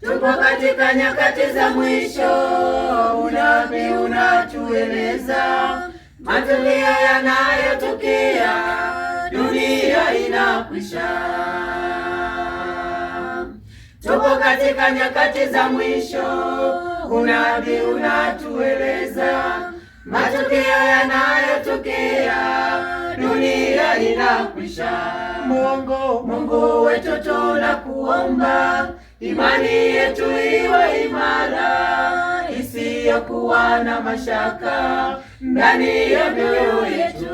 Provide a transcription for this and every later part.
Tupo katika nyakati za mwisho, unabii unatueleza matukio yanayotokea, dunia inakwisha. Tupo katika nyakati za mwisho, unabii unatueleza matukio yanayotokea, dunia inakwisha. Mungu wetu tunakuomba, imani yetu iwe imara, isiyokuwa na mashaka ndani ya mioyo yetu.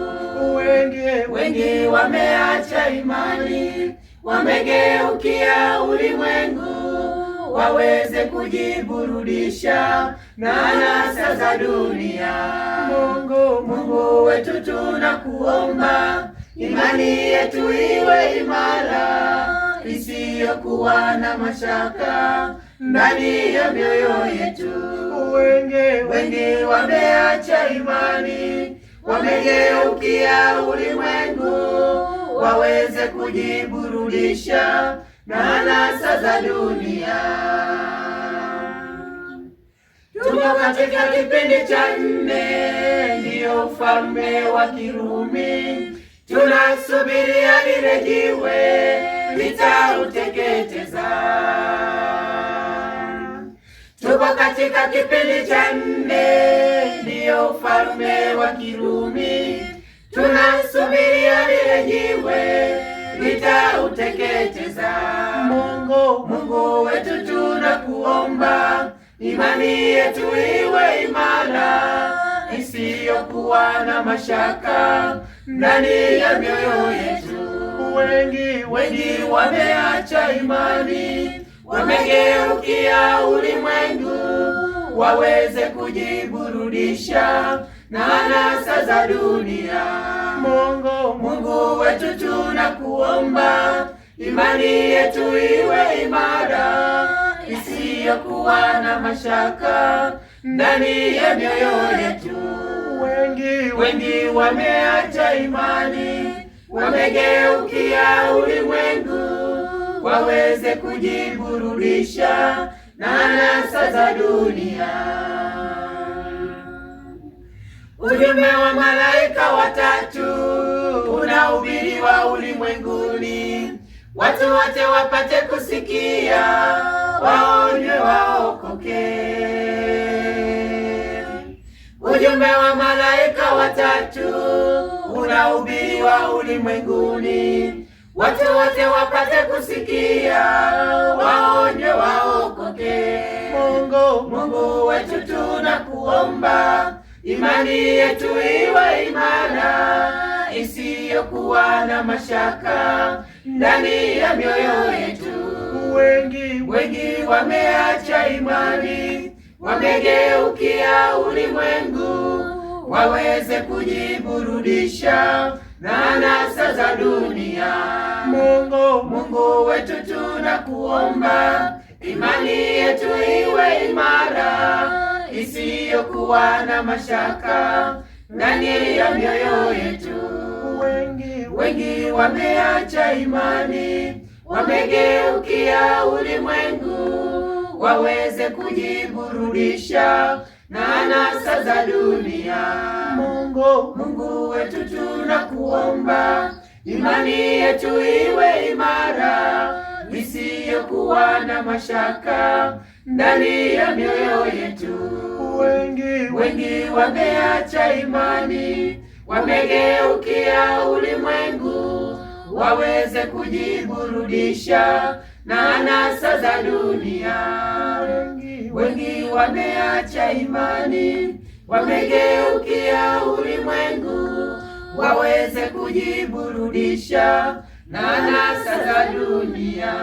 Wengi wameacha imani, wamegeukia ulimwengu, waweze kujiburudisha na anasa za dunia. Mungu wetu tunakuomba, imani yetu iwe imara, isiyokuwa na mashaka ndani ya mioyo yetu. Wengi wameacha imani, wamegeukia ulimwengu, waweze kujiburudisha na anasa za dunia. Tuko katika kipindi cha 4, ndiyo ufalme wa Kirumi. Tunasubiria lile jiwe litauteketeza. Tuko katika kipindi cha 4, ndiyo ufalme wa Kirumi. Tunasubiria lile jiwe litauteketeza. Mungu wetu tunakuomba, imani yetu iwe imara, isiyokuwa na mashaka ndani ya mioyo yetu. Wengi wameacha imani, wamegeukia ulimwengu, waweze kujiburudisha na anasa za dunia. Mungu wetu tunakuomba, imani yetu iwe imara, isiyokuwa na mashaka ndani ya mioyo yetu. Wengi wameacha imani, wamegeukia ulimwengu, waweze kujiburudisha na anasa za dunia. Ujumbe wa malaika watatu unahubiriwa ulimwenguni, watu wote wapate kusikia, waonywe waokoke. Ujumbe wa malaika watatu unahubiriwa ulimwenguni, watu wote wapate kusikia, waonywe waokoke. Mungu wetu tunakuomba, imani yetu iwe imara, isiyokuwa na mashaka ndani ya mioyo yetu. Wengi wameacha imani, wamegeukia ulimwengu, waweze kujiburudisha na anasa za dunia. Mungu wetu tunakuomba, imani yetu iwe imara, isiyokuwa na mashaka ndani ya mioyo yetu. Wengi wameacha imani, wamegeukia ulimwengu, waweze kujiburudisha na anasa za dunia. Mungu wetu tunakuomba, imani yetu iwe imara, isiyokuwa na mashaka ndani ya mioyo yetu. Wengi wameacha imani, wamegeukia ulimwengu, waweze kujiburudisha na anasa za dunia. Wengi wameacha imani, wamegeukia ulimwengu, waweze kujiburudisha na anasa za dunia.